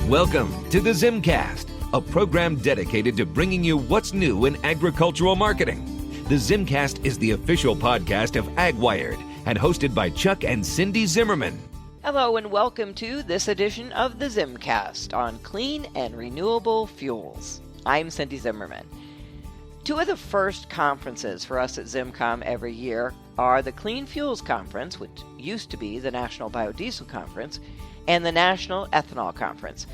Welcome to the ZimmCast, a program dedicated to bringing you what's new in agricultural marketing. The ZimmCast is the official podcast of AgWired and hosted by Chuck and Cindy Zimmerman. Hello and welcome to this edition of the ZimmCast on clean and renewable fuels. I'm Cindy Zimmerman. Two of the first conferences for us at ZimmCom every year are the Clean Fuels Conference, which used to be the National Biodiesel Conference, and the National Ethanol Conference.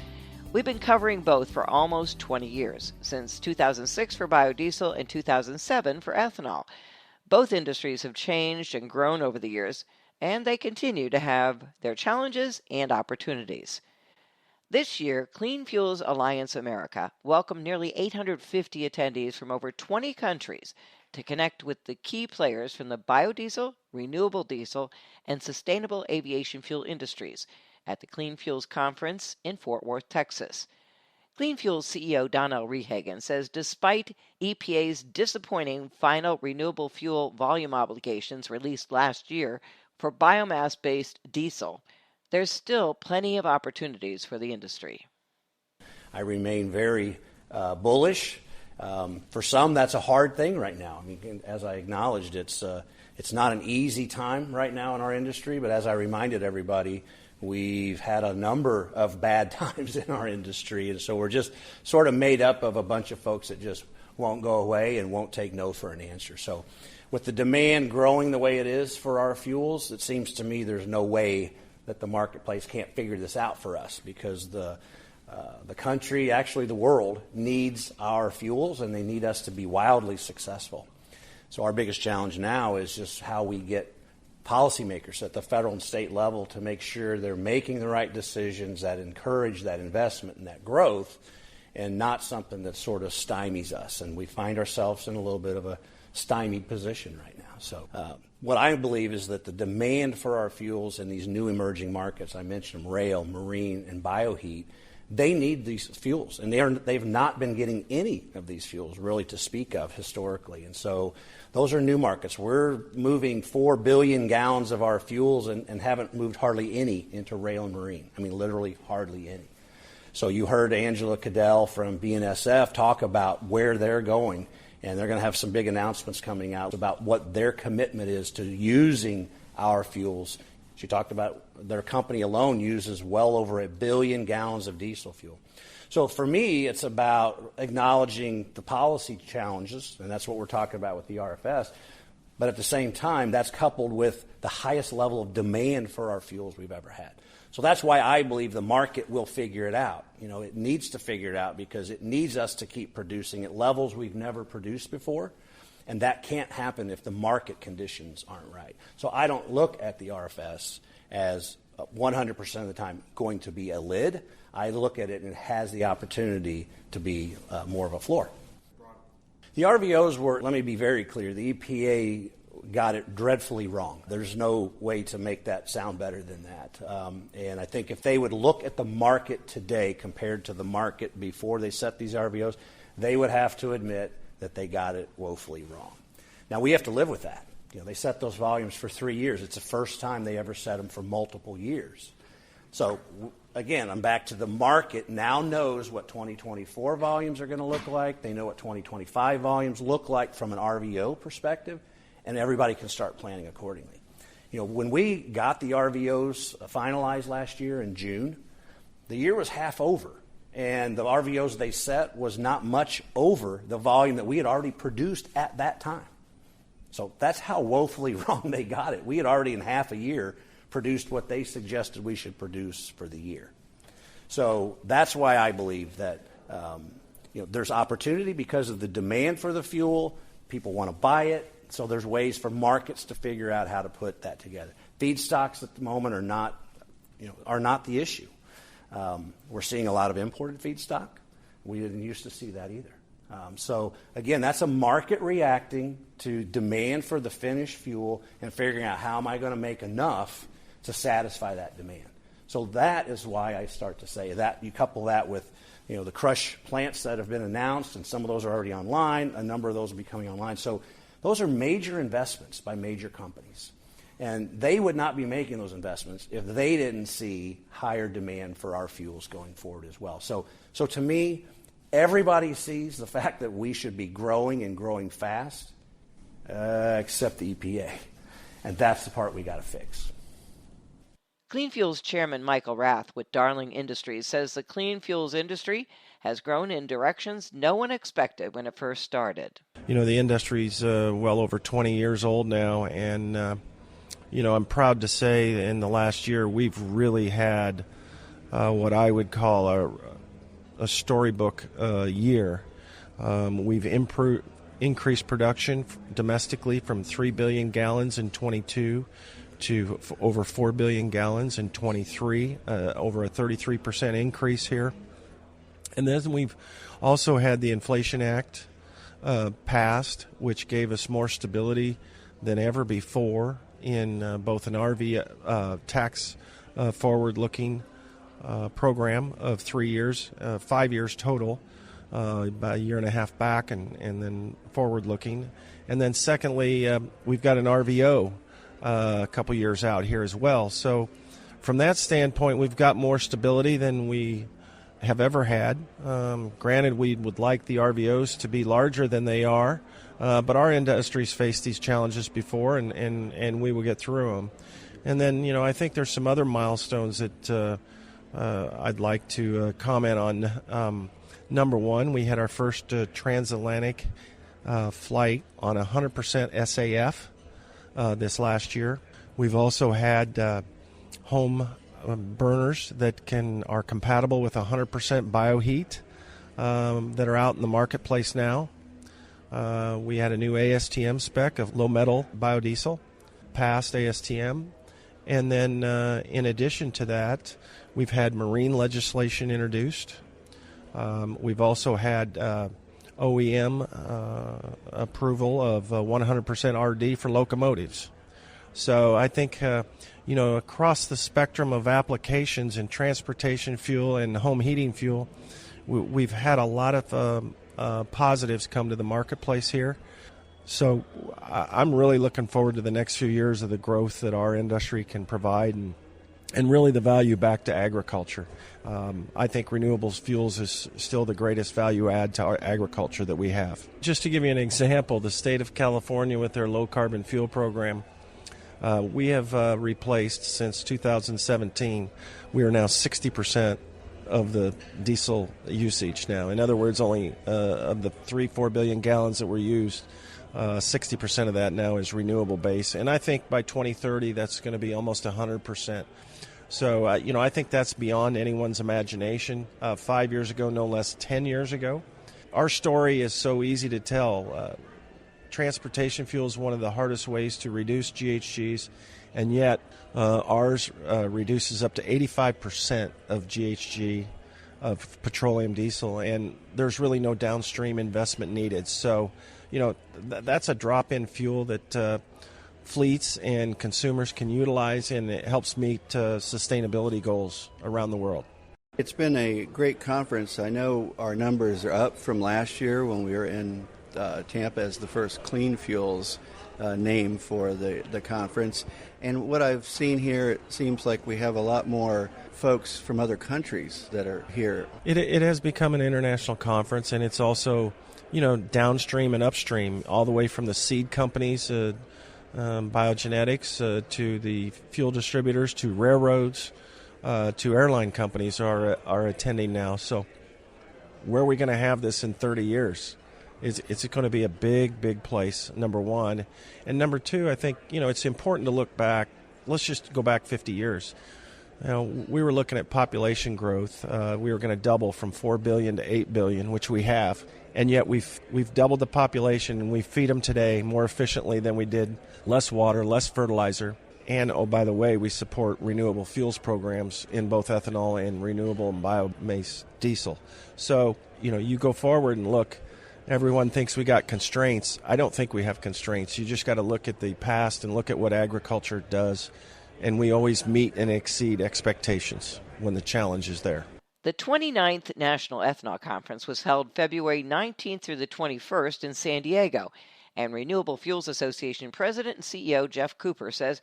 We've been covering both for almost 20 years, since 2006 for biodiesel and 2007 for ethanol. Both industries have changed and grown over the years, and they continue to have their challenges and opportunities. This year, Clean Fuels Alliance America welcomed nearly 850 attendees from over 20 countries to connect with the key players from the biodiesel, renewable diesel, and sustainable aviation fuel industries at the Clean Fuels Conference in Fort Worth, Texas. Clean Fuels CEO Donnell Rehagen says despite EPA's disappointing final renewable fuel volume obligations released last year for biomass-based diesel, there's still plenty of opportunities for the industry. I remain very bullish. For some, that's a hard thing right now. I mean, as I acknowledged, it's not an easy time right now in our industry, but as I reminded everybody, we've had a number of bad times in our industry, and so we're just sort of made up of a bunch of folks that just won't go away and won't take no for an answer. So with the demand growing the way it is for our fuels, it seems to me there's no way that the marketplace can't figure this out for us, because the country, actually the world, needs our fuels, and they need us to be wildly successful. So our biggest challenge now is just how we get policymakers at the federal and state level to make sure they're making the right decisions that encourage that investment and that growth, and not something that sort of stymies us. And we find ourselves in a little bit of a stymied position right now. So what I believe is that the demand for our fuels in these new emerging markets, I mentioned them, rail, marine, and bioheat, they need these fuels, and they've not been getting any of these fuels really to speak of historically. And so those are new markets. We're moving 4 billion gallons of our fuels and haven't moved hardly any into rail and marine. I mean, literally hardly any. So you heard Angela Cadell from BNSF talk about where they're going, and they're going to have some big announcements coming out about what their commitment is to using our fuels. She talked about their company alone uses well over 1 billion gallons of diesel fuel. So for me, it's about acknowledging the policy challenges, and that's what we're talking about with the RFS. But at the same time, that's coupled with the highest level of demand for our fuels we've ever had. So that's why I believe the market will figure it out. You know, it needs to figure it out because it needs us to keep producing at levels we've never produced before. And that can't happen if the market conditions aren't right. So I don't look at the RFS as 100% of the time going to be a lid. I look at it and it has the opportunity to be more of a floor. The RVOs were, let me be very clear, the EPA got it dreadfully wrong. There's no way to make that sound better than that. And I think if they would look at the market today compared to the market before they set these RVOs, they would have to admit that they got it woefully wrong. Now, we have to live with that. You know, they set those volumes for 3 years. It's the first time they ever set them for multiple years. So, again, I'm back to the market now knows what 2024 volumes are going to look like. They know what 2025 volumes look like from an RVO perspective, and everybody can start planning accordingly. You know, when we got the RVOs finalized last year in June, the year was half over. And the RVOs they set was not much over the volume that we had already produced at that time. So that's how woefully wrong they got it. We had already in half a year produced what they suggested we should produce for the year. So that's why I believe that there's opportunity because of the demand for the fuel. People want to buy it. So there's ways for markets to figure out how to put that together. Feedstocks at the moment are not the issue. We're seeing a lot of imported feedstock. We didn't used to see that either. So, again, that's a market reacting to demand for the finished fuel and figuring out how am I going to make enough to satisfy that demand. So that is why I start to say that you couple that with the crush plants that have been announced, and some of those are already online. A number of those will be coming online. So those are major investments by major companies. And they would not be making those investments if they didn't see higher demand for our fuels going forward as well. So to me, everybody sees the fact that we should be growing and growing fast, except the EPA. And that's the part we got to fix. Clean Fuels Chairman Michael Rath with Darling Industries says the clean fuels industry has grown in directions no one expected when it first started. You know, the industry's well over 20 years old now, and I'm proud to say in the last year we've really had what I would call a storybook year. We've increased production domestically from 3 billion gallons in 22 to over 4 billion gallons in 23, over a 33% increase here. And then we've also had the Inflation Act passed, which gave us more stability than ever before in both an RV tax forward-looking program of 3 years, 5 years total, about a year and a half back and then forward-looking. And then secondly, we've got an RVO a couple years out here as well. So from that standpoint, we've got more stability than we have ever had. Granted, we would like the RVOs to be larger than they are, but our industry's faced these challenges before, and we will get through them. And then, I think there's some other milestones that I'd like to comment on. Number one, we had our first transatlantic flight on 100% SAF this last year. We've also had home burners that are compatible with 100% bioheat that are out in the marketplace now. We had a new ASTM spec of low metal biodiesel, passed ASTM. And then in addition to that, we've had marine legislation introduced. We've also had OEM approval of 100% RD for locomotives. So I think, across the spectrum of applications in transportation fuel and home heating fuel, we've had a lot of positives come to the marketplace here. So I'm really looking forward to the next few years of the growth that our industry can provide and really the value back to agriculture. I think renewable fuels is still the greatest value add to our agriculture that we have. Just to give you an example, the state of California with their low-carbon fuel program, we have replaced, since 2017, we are now 60% of the diesel usage now. In other words, only of the 3-4 billion gallons that were used, 60% of that now is renewable base. And I think by 2030, that's going to be almost 100%. So, I think that's beyond anyone's imagination. 5 years ago, no less, 10 years ago. Our story is so easy to tell. Transportation fuel is one of the hardest ways to reduce GHGs, and yet ours reduces up to 85% of GHG of petroleum diesel, and there's really no downstream investment needed. So, that's a drop-in fuel that fleets and consumers can utilize, and it helps meet sustainability goals around the world. It's been a great conference. I know our numbers are up from last year when we were in Tampa as the first clean fuels name for the conference. And what I've seen here, it seems like we have a lot more folks from other countries that are here. It has become an international conference, and it's also, downstream and upstream, all the way from the seed companies, biogenetics, to the fuel distributors, to railroads, to airline companies are attending now. So where are we going to have this in 30 years? It's going to be a big, big place, number one. And number two, I think, it's important to look back. Let's just go back 50 years. We were looking at population growth. We were going to double from 4 billion to 8 billion, which we have. And yet we've doubled the population, and we feed them today more efficiently than we did. Less water, less fertilizer. And, oh, by the way, we support renewable fuels programs in both ethanol and renewable and bio-based diesel. So, you go forward and look. Everyone thinks we got constraints. I don't think we have constraints. You just got to look at the past and look at what agriculture does. And we always meet and exceed expectations when the challenge is there. The 29th National Ethanol Conference was held February 19th through the 21st in San Diego, And Renewable Fuels Association President and CEO Jeff Cooper says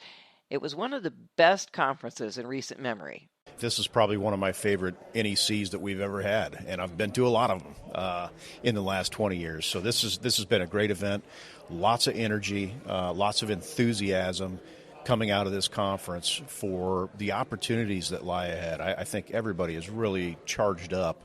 it was one of the best conferences in recent memory. This is probably one of my favorite NECs that we've ever had, and I've been to a lot of them in the last 20 years. So this has been a great event. Lots of energy, lots of enthusiasm coming out of this conference for the opportunities that lie ahead. I think everybody is really charged up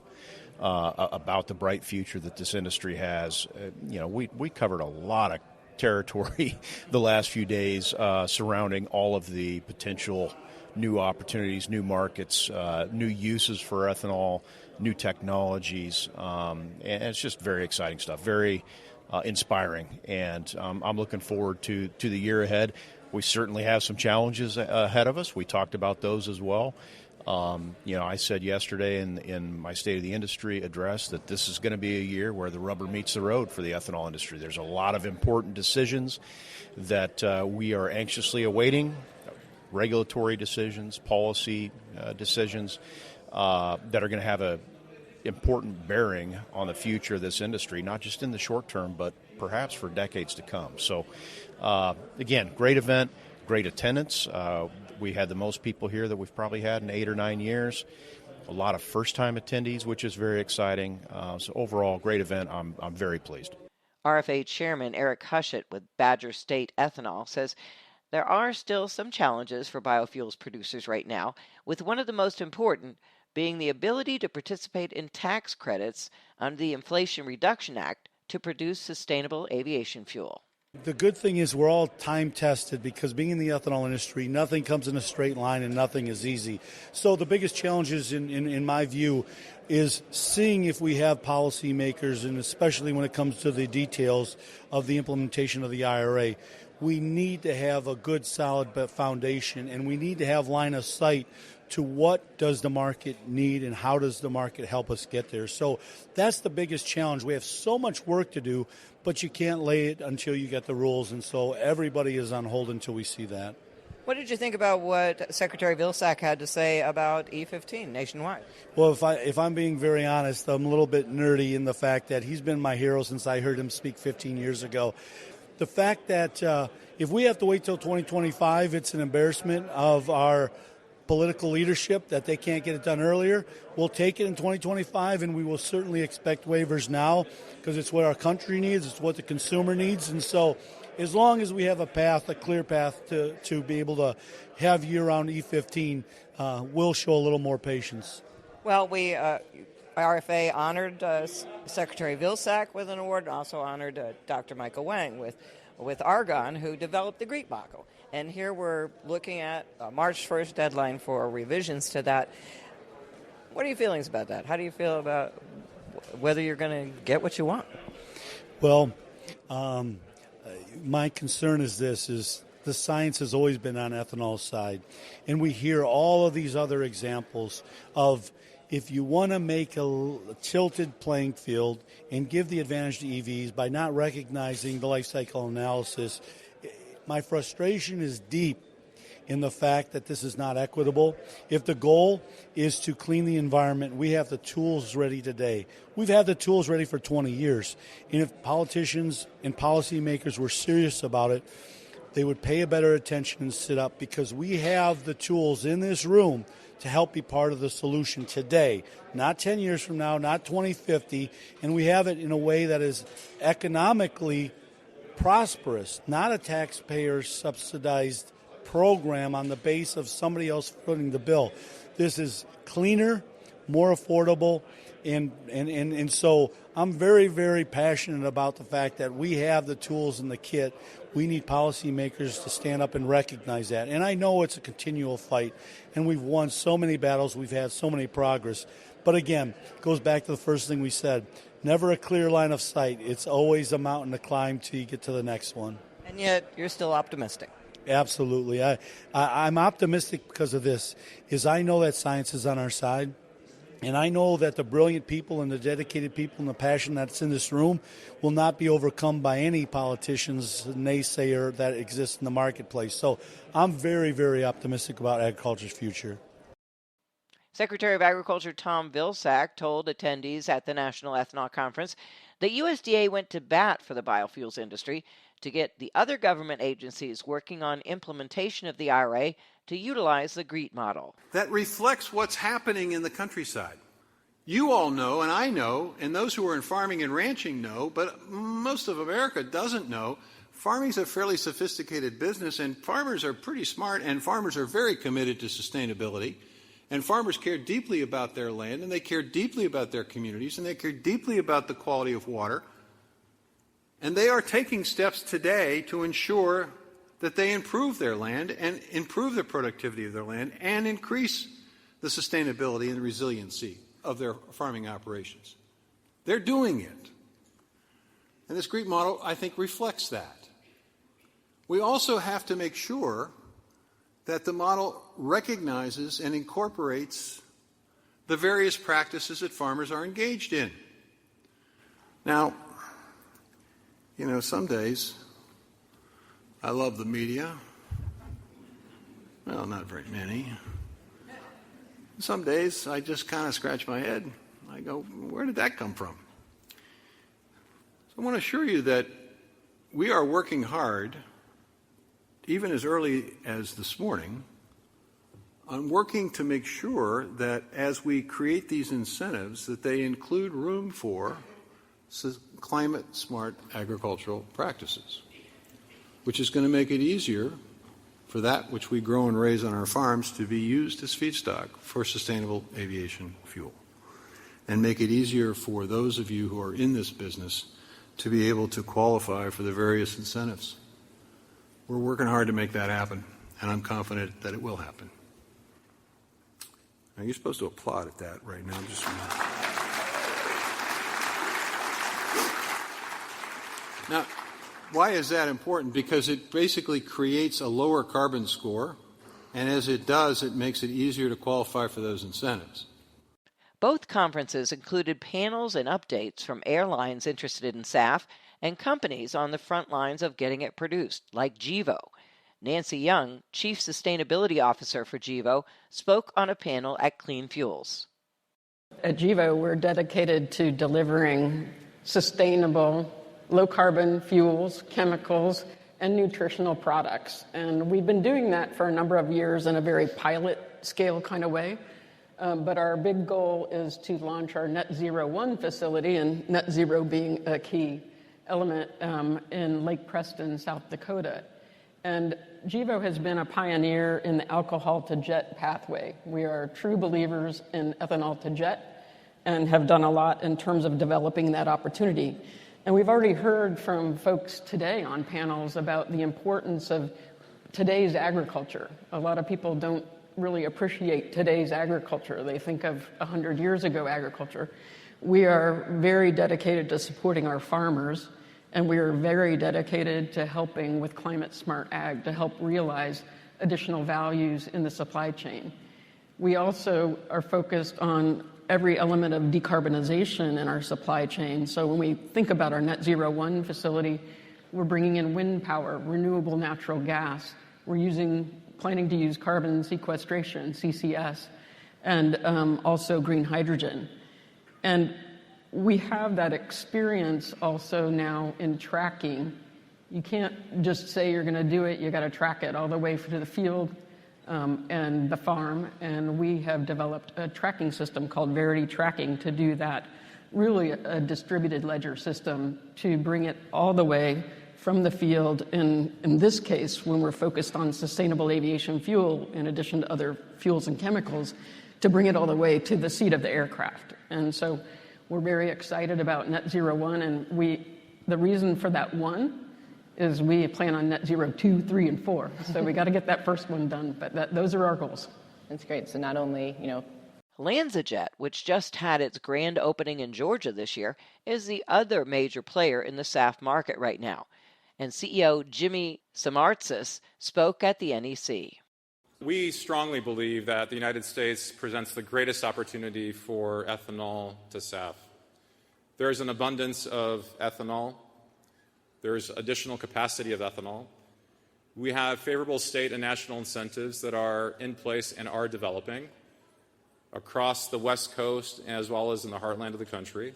about the bright future that this industry has. We covered a lot of territory the last few days surrounding all of the potential new opportunities, new markets, new uses for ethanol, new technologies, and it's just very exciting stuff, very inspiring, and I'm looking forward to the year ahead. We certainly have some challenges ahead of us. We talked about those as well. I said yesterday in my State of the Industry address that this is going to be a year where the rubber meets the road for the ethanol industry. There's a lot of important decisions that we are anxiously awaiting, regulatory decisions, policy decisions that are going to have a important bearing on the future of this industry, not just in the short term, but perhaps for decades to come. So, again, great event, great attendance. We had the most people here that we've probably had in 8 or 9 years. A lot of first-time attendees, which is very exciting. So overall, great event. I'm very pleased. RFA Chairman Eric Hushett with Badger State Ethanol says there are still some challenges for biofuels producers right now, with one of the most important being the ability to participate in tax credits under the Inflation Reduction Act to produce sustainable aviation fuel. The good thing is we're all time tested, because being in the ethanol industry, nothing comes in a straight line and nothing is easy. So the biggest challenges in my view is seeing if we have policymakers, and especially when it comes to the details of the implementation of the IRA, we need to have a good solid foundation, and we need to have line of sight to what does the market need and how does the market help us get there. So that's the biggest challenge. We have so much work to do, but you can't lay it until you get the rules, and so everybody is on hold until we see that. What did you think about what Secretary Vilsack had to say about E15 nationwide? Well, if I'm being very honest, I'm a little bit nerdy in the fact that he's been my hero since I heard him speak 15 years ago. The fact that if we have to wait till 2025, it's an embarrassment of our political leadership that they can't get it done earlier. We'll take it in 2025, and we will certainly expect waivers now, because it's what our country needs, it's what the consumer needs. And so as long as we have a clear path to be able to have year-round E15, we'll show a little more patience. Well, RFA honored Secretary Vilsack with an award, and also honored Dr. Michael Wang with Argonne, who developed the Greek bottle. And here we're looking at a March 1st deadline for revisions to that. What are your feelings about that? How do you feel about whether you're going to get what you want? Well, my concern is the science has always been on ethanol's side. And we hear all of these other examples of, if you want to make a tilted playing field and give the advantage to EVs by not recognizing the life cycle analysis, my frustration is deep in the fact that this is not equitable. If the goal is to clean the environment, we have the tools ready today. We've had the tools ready for 20 years. And if politicians and policymakers were serious about it, they would pay a better attention and sit up, because we have the tools in this room to help be part of the solution today, not 10 years from now, not 2050, and we have it in a way that is economically prosperous, not a taxpayer-subsidized program on the base of somebody else footing the bill. This is cleaner, more affordable, and so I'm very, very passionate about the fact that we have the tools in the kit. We need policymakers to stand up and recognize that. And I know it's a continual fight, and we've won so many battles, we've had so many progress. But again, it goes back to the first thing we said. Never a clear line of sight. It's always a mountain to climb till you get to the next one. And yet, you're still optimistic. Absolutely. I'm optimistic because of this, is I know that science is on our side. And I know that the brilliant people and the dedicated people and the passion that's in this room will not be overcome by any politician's naysayer that exists in the marketplace. So I'm very, very optimistic about agriculture's future. Secretary of Agriculture Tom Vilsack told attendees at the National Ethanol Conference that USDA went to bat for the biofuels industry to get the other government agencies working on implementation of the IRA to utilize the GREET model. That reflects what's happening in the countryside. You all know, and I know, and those who are in farming and ranching know, but most of America doesn't know, farming is a fairly sophisticated business, and farmers are pretty smart, and farmers are very committed to sustainability, and farmers care deeply about their land, and they care deeply about their communities, and they care deeply about the quality of water. And they are taking steps today to ensure that they improve their land and improve the productivity of their land and increase the sustainability and the resiliency of their farming operations. They're doing it. And this GREET model, I think, reflects that. We also have to make sure that the model recognizes and incorporates the various practices that farmers are engaged in. Now, you know, some days I love the media. Well, not very many. Some days I just kind of scratch my head. I go, where did that come from? So I want to assure you that we are working hard, even as early as this morning, on working to make sure that as we create these incentives, that they include room for climate-smart agricultural practices, which is going to make it easier for that which we grow and raise on our farms to be used as feedstock for sustainable aviation fuel, and make it easier for those of you who are in this business to be able to qualify for the various incentives. We're working hard to make that happen, and I'm confident that it will happen. Now, you're supposed to applaud at that right now. Now, why is that important? Because it basically creates a lower carbon score, and as it does, it makes it easier to qualify for those incentives. Both conferences included panels and updates from airlines interested in SAF and companies on the front lines of getting it produced, like Gevo. Nancy Young, Chief Sustainability Officer for Gevo, spoke on a panel at Clean Fuels. At Gevo, we're dedicated to delivering sustainable, low-carbon fuels, chemicals, and nutritional products. And we've been doing that for a number of years in a very pilot-scale kind of way. But our big goal is to launch our Net Zero 1 facility, and net zero being a key element in Lake Preston, South Dakota. And Gevo has been a pioneer in the alcohol-to-jet pathway. We are true believers in ethanol-to-jet and have done a lot in terms of developing that opportunity. And we've already heard from folks today on panels about the importance of today's agriculture. A lot of people don't really appreciate today's agriculture. They think of 100 years ago agriculture. We are very dedicated to supporting our farmers, and we are very dedicated to helping with climate smart ag to help realize additional values in the supply chain. We also are focused on every element of decarbonization in our supply chain. So when we think about our Net Zero 1 facility, we're bringing in wind power, renewable natural gas. We're planning to use carbon sequestration, CCS, and also green hydrogen. And we have that experience also now in tracking. You can't just say you're going to do it, you got to track it all the way to the field and the farm. And we have developed a tracking system called Verity Tracking to do that, really a distributed ledger system to bring it all the way from the field, in this case, when we're focused on sustainable aviation fuel, in addition to other fuels and chemicals, to bring it all the way to the seat of the aircraft. And so we're very excited about Net Zero 1, and the reason for that 1 is we plan on Net Zero 2, 3, and 4. So we got to get that first one done, but those are our goals. That's great. So not only, LanzaJet, which just had its grand opening in Georgia this year, is the other major player in the SAF market right now. And CEO Jimmy Samartzis spoke at the NEC. We strongly believe that the United States presents the greatest opportunity for ethanol to SAF. There is an abundance of ethanol. There's additional capacity of ethanol. We have favorable state and national incentives that are in place and are developing. across the West Coast as well as in the heartland of the country.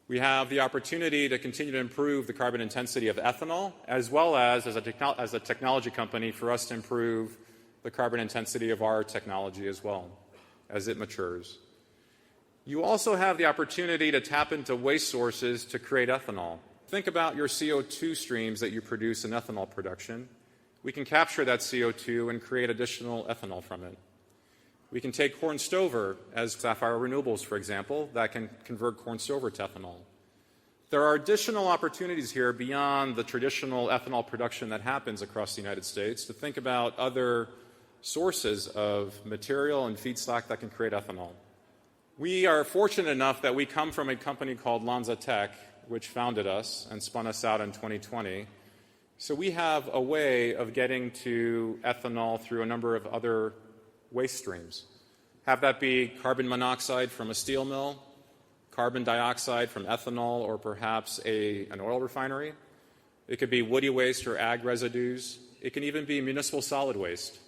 We have the opportunity to continue to improve the carbon intensity of ethanol, as well as a technology company, for us to improve the carbon intensity of our technology as well as it matures. You also have the opportunity to tap into waste sources to create ethanol. Think about your CO2 streams that you produce in ethanol production. We can capture that CO2 and create additional ethanol from it. We can take corn stover as Sapphire Renewables, for example, that can convert corn stover to ethanol. There are additional opportunities here beyond the traditional ethanol production that happens across the United States to think about other sources of material and feedstock that can create ethanol. We are fortunate enough that we come from a company called LanzaTech, which founded us and spun us out in 2020. So we have a way of getting to ethanol through a number of other waste streams. Have that be carbon monoxide from a steel mill, carbon dioxide from ethanol, or perhaps an oil refinery. It could be woody waste or ag residues. It can even be municipal solid waste,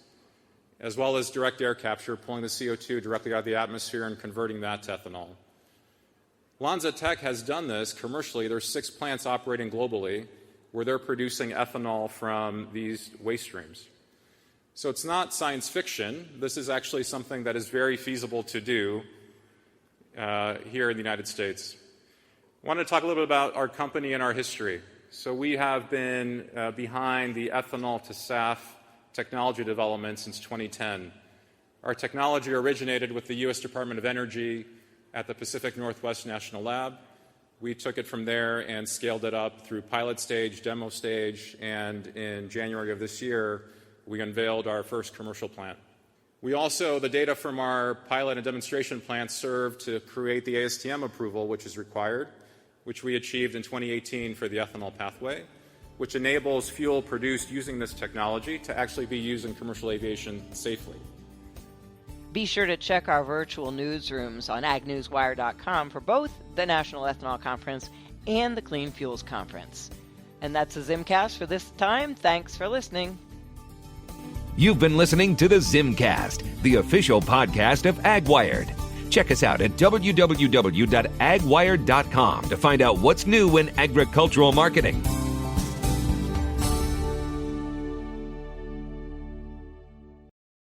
as well as direct air capture, pulling the CO2 directly out of the atmosphere and converting that to ethanol. LanzaTech has done this commercially. There's 6 plants operating globally where they're producing ethanol from these waste streams. So it's not science fiction. This is actually something that is very feasible to do here in the United States. I want to talk a little bit about our company and our history. So we have been behind the ethanol to SAF technology development since 2010. Our technology originated with the U.S. Department of Energy at the Pacific Northwest National Lab. We took it from there and scaled it up through pilot stage, demo stage, and in January of this year, we unveiled our first commercial plant. The data from our pilot and demonstration plant served to create the ASTM approval, which is required, which we achieved in 2018 for the ethanol pathway, which enables fuel produced using this technology to actually be used in commercial aviation safely. Be sure to check our virtual newsrooms on agnewswire.com for both the National Ethanol Conference and the Clean Fuels Conference. And that's the ZimmCast for this time. Thanks for listening. You've been listening to the ZimmCast, the official podcast of AgWired. Check us out at www.agwired.com to find out what's new in agricultural marketing.